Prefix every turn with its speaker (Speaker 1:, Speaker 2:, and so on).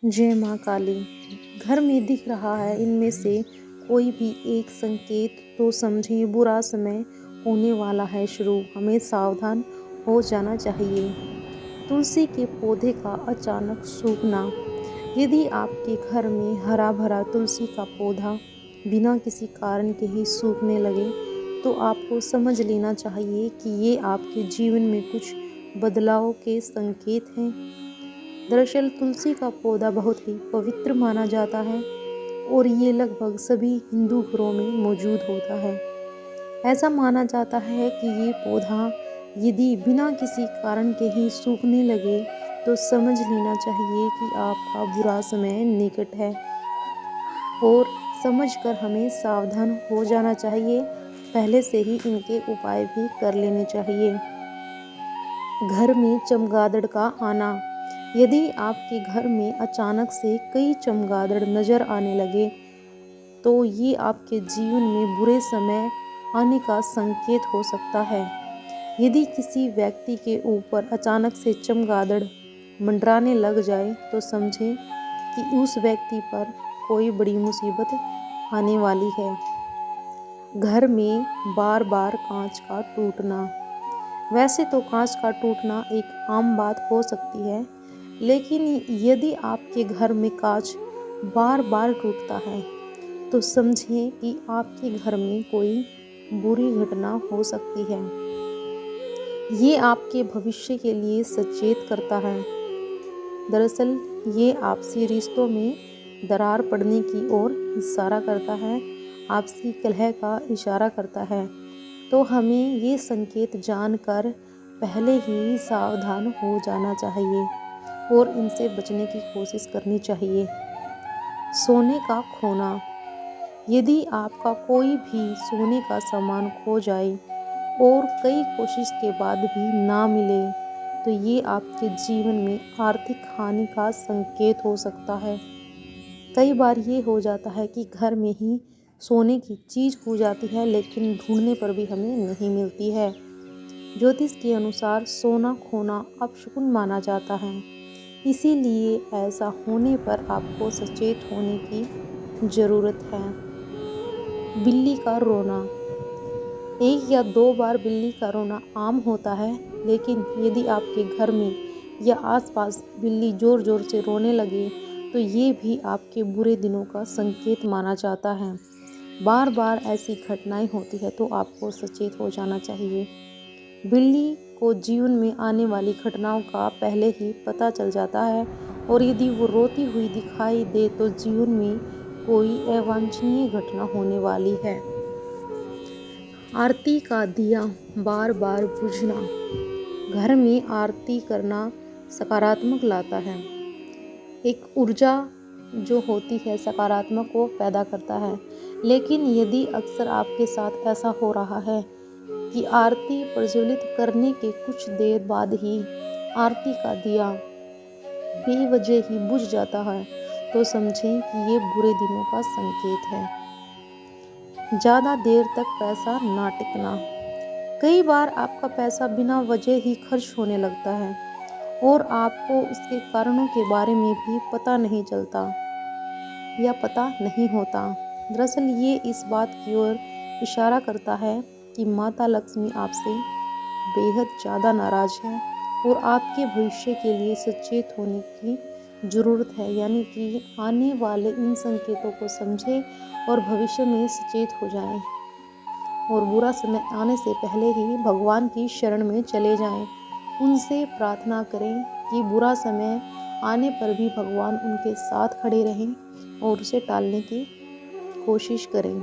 Speaker 1: जय माँ काली। घर में दिख रहा है इनमें से कोई भी एक संकेत तो समझें बुरा समय होने वाला है शुरू, हमें सावधान हो जाना चाहिए। तुलसी के पौधे का अचानक सूखना। यदि आपके घर में हरा भरा तुलसी का पौधा बिना किसी कारण के ही सूखने लगे तो आपको समझ लेना चाहिए कि ये आपके जीवन में कुछ बदलाव के संकेत हैं। दरअसल तुलसी का पौधा बहुत ही पवित्र माना जाता है और ये लगभग सभी हिंदू घरों में मौजूद होता है। ऐसा माना जाता है कि ये पौधा यदि बिना किसी कारण के ही सूखने लगे तो समझ लेना चाहिए कि आपका बुरा समय निकट है और समझकर हमें सावधान हो जाना चाहिए। पहले से ही इनके उपाय भी कर लेने चाहिए। घर में चमगादड़ का आना। यदि आपके घर में अचानक से कई चमगादड़ नजर आने लगे तो ये आपके जीवन में बुरे समय आने का संकेत हो सकता है। यदि किसी व्यक्ति के ऊपर अचानक से चमगादड़ मंडराने लग जाए तो समझें कि उस व्यक्ति पर कोई बड़ी मुसीबत आने वाली है। घर में बार बार कांच का टूटना। वैसे तो कांच का टूटना एक आम बात हो सकती है, लेकिन यदि आपके घर में कांच बार बार टूटता है तो समझें कि आपके घर में कोई बुरी घटना हो सकती है। ये आपके भविष्य के लिए सचेत करता है। दरअसल ये आपसी रिश्तों में दरार पड़ने की ओर इशारा करता है, आपसी कलह का इशारा करता है। तो हमें ये संकेत जानकर पहले ही सावधान हो जाना चाहिए और इनसे बचने की कोशिश करनी चाहिए। सोने का खोना। यदि आपका कोई भी सोने का सामान खो जाए और कई कोशिश के बाद भी ना मिले तो ये आपके जीवन में आर्थिक हानि का संकेत हो सकता है। कई बार ये हो जाता है कि घर में ही सोने की चीज़ खो जाती है लेकिन ढूंढने पर भी हमें नहीं मिलती है। ज्योतिष के अनुसार सोना खोना अपशकुन माना जाता है, इसीलिए ऐसा होने पर आपको सचेत होने की ज़रूरत है। बिल्ली का रोना। एक या दो बार बिल्ली का रोना आम होता है, लेकिन यदि आपके घर में या आसपास बिल्ली ज़ोर ज़ोर से रोने लगे तो ये भी आपके बुरे दिनों का संकेत माना जाता है। बार बार ऐसी घटनाएं होती है तो आपको सचेत हो जाना चाहिए। बिल्ली को जीवन में आने वाली घटनाओं का पहले ही पता चल जाता है और यदि वो रोती हुई दिखाई दे तो जीवन में कोई अवांछनीय घटना होने वाली है। आरती का दिया बार बार बुझना। घर में आरती करना सकारात्मक लाता है। एक ऊर्जा जो होती है सकारात्मक को पैदा करता है, लेकिन यदि अक्सर आपके साथ ऐसा हो रहा है कि आरती प्रज्वलित करने के कुछ देर बाद ही आरती का दिया बेवजह ही बुझ जाता है तो समझें कि ये बुरे दिनों का संकेत है। ज़्यादा देर तक पैसा ना टिकना। कई बार आपका पैसा बिना वजह ही खर्च होने लगता है और आपको उसके कारणों के बारे में भी पता नहीं चलता या पता नहीं होता। दरअसल ये इस बात की ओर इशारा करता है कि माता लक्ष्मी आपसे बेहद ज़्यादा नाराज़ है और आपके भविष्य के लिए सचेत होने की ज़रूरत है। यानी कि आने वाले इन संकेतों को समझें और भविष्य में सचेत हो जाएं और बुरा समय आने से पहले ही भगवान की शरण में चले जाएं। उनसे प्रार्थना करें कि बुरा समय आने पर भी भगवान उनके साथ खड़े रहें और उसे टालने की कोशिश करें।